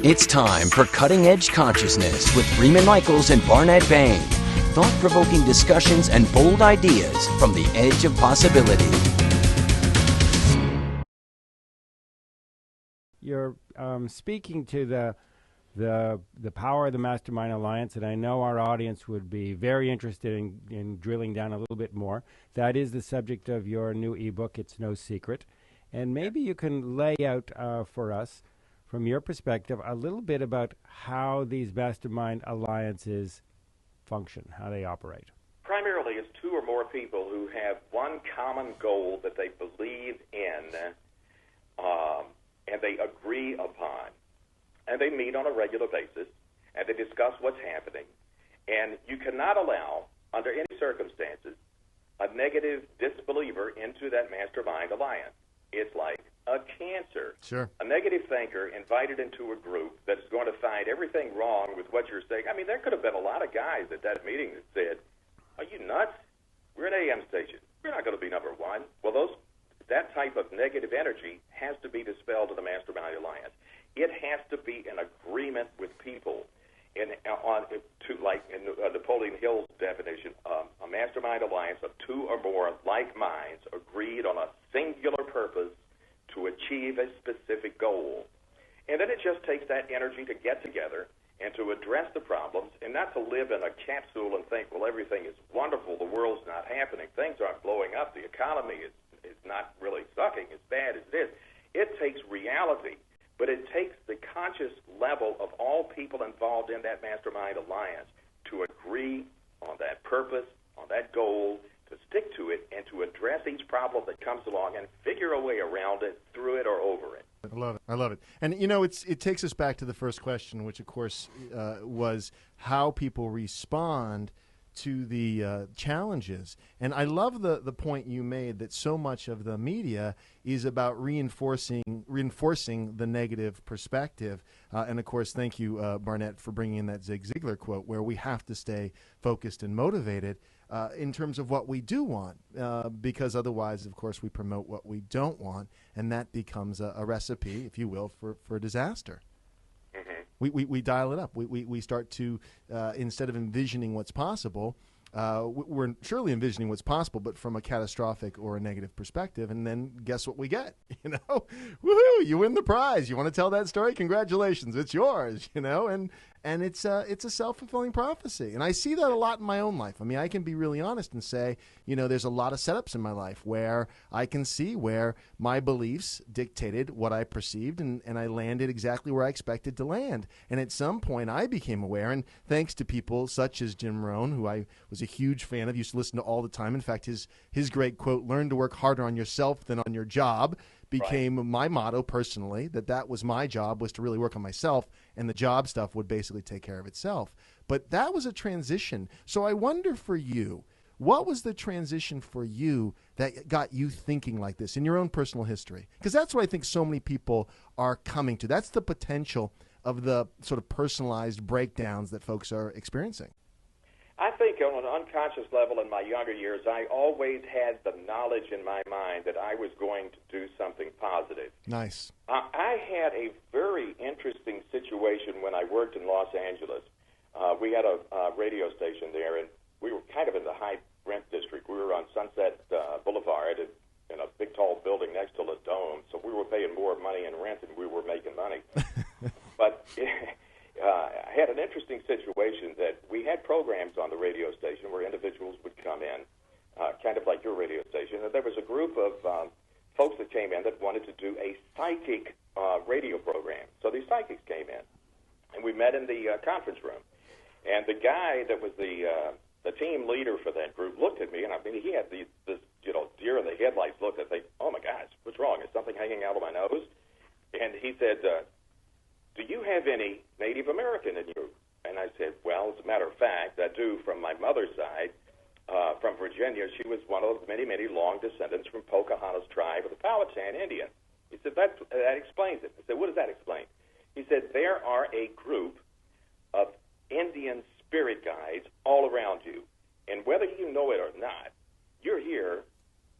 It's time for Cutting Edge Consciousness with Freeman, Nuckols, and Barnet, Bain. Thought-provoking discussions and bold ideas from the edge of possibility. You're speaking to the power of the Mastermind Alliance, and I know our audience would be very interested in drilling down a little bit more. That is the subject of your new ebook, It's No Secret. And maybe you can lay out for us, from your perspective, a little bit about how these Mastermind Alliances function, how they operate. Primarily, it's two or more people who have one common goal that they believe in and they agree upon. And they meet on a regular basis, and they discuss what's happening. And you cannot allow, under any circumstances, a negative disbeliever into that Mastermind Alliance. It's like a cancer. Sure. A negative thinker invited into a group that is going to find everything wrong with what you're saying. I mean, there could have been a lot of guys at that meeting that said, "Are you nuts? We're an AM station. We're not going to be number one." Well, that type of negative energy has to be dispelled in the Mastermind Alliance. It has to be an agreement with people. Like in Napoleon Hill's definition, a Mastermind Alliance of two or more like minds agreed on a singular purpose to achieve a specific goal. And then it just takes that energy to get together and to address the problems and not to live in a capsule and think, well, everything is wonderful, the world's not happening, things aren't blowing up, the economy is not really sucking as bad as it is. It takes reality, but it takes the conscious level of all people involved in that Mastermind Alliance to agree on that purpose, on that goal, to stick to it, and to address each problem that comes along and figure a way around it, through it, or over it. I love it. I love it. And, you know, it takes us back to the first question, which, of course, was how people respond to the challenges. And I love the point you made that so much of the media is about reinforcing the negative perspective. And, of course, thank you, Barnet, for bringing in that Zig Ziglar quote where we have to stay focused and motivated in terms of what we do want, because otherwise, of course, we promote what we don't want, and that becomes a recipe, if you will, for disaster. We dial it up. We start to, instead of envisioning what's possible, we're surely envisioning what's possible, but from a catastrophic or a negative perspective. And then guess what we get? You know, woohoo! You win the prize. You want to tell that story? Congratulations, it's yours. You know, and it's a self-fulfilling prophecy. And I see that a lot in my own life. I mean, I can be really honest and say, you know, there's a lot of setups in my life where I can see where my beliefs dictated what I perceived, and I landed exactly where I expected to land. And at some point, I became aware, and thanks to people such as Jim Rohn, who I was a huge fan of, used to listen to all the time. In fact, his great quote, "Learn to work harder on yourself than on your job," became my motto personally, that was my job, was to really work on myself, and the job stuff would basically take care of itself. But that was a transition. So I wonder for you, what was the transition for you that got you thinking like this in your own personal history? Because that's what I think so many people are coming to. That's the potential of the sort of personalized breakdowns that folks are experiencing. I think on an unconscious level in my younger years, I always had the knowledge in my mind that I was going to do something positive. Nice. I had a very interesting situation when I worked in Los Angeles. We had a radio station there, and we were kind of in the high rent district. We were on Sunset Boulevard in a big, tall building next to the Dome, so we were paying more money in rent than we were making money. But I had an interesting situation that we had programs on the radio station where individuals would come in, kind of like your radio station, and there was a group of folks that came in that wanted to do a psychic radio program. So these psychics came in, and we met in the conference room. And the guy that was the team leader for that group looked at me, and I mean, he had this deer in the headlights look. I think, oh my gosh, what's wrong? Is something hanging out of my nose? And he said, "Do you have any Native American in you?" And I said, "Well, as a matter of fact, I do from my mother's side, from Virginia. She was one of the many, many long descendants from Pocahontas tribe of the Powhatan Indian." He said, that explains it. I said, "What does that explain?" He said, "There are a group of Indian spirit guides all around you, and whether you know it or not, you're here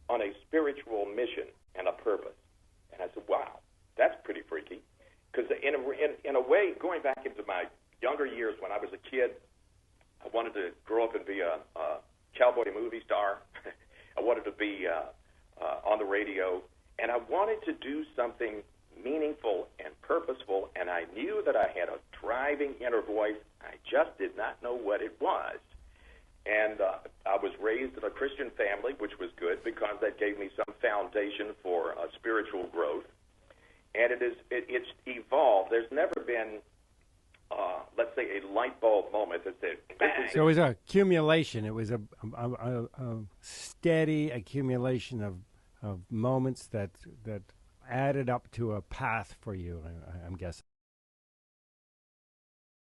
on a spiritual mission and a purpose." And I said, "Wow, that's pretty freaky." Because in a way, going back into my younger years when I was a kid, I wanted to grow up and be a cowboy movie star. I wanted to be on the radio, and I wanted to do something meaningful and purposeful, and I knew that I had a driving inner voice. I just did not know what it was. And I was raised in a Christian family, which was good because that gave me some foundation for spiritual growth. And it's evolved. There's never been, let's say, a light bulb moment that said, bang. So it was a accumulation. It was a steady accumulation of moments that added up to a path for you, I'm guessing.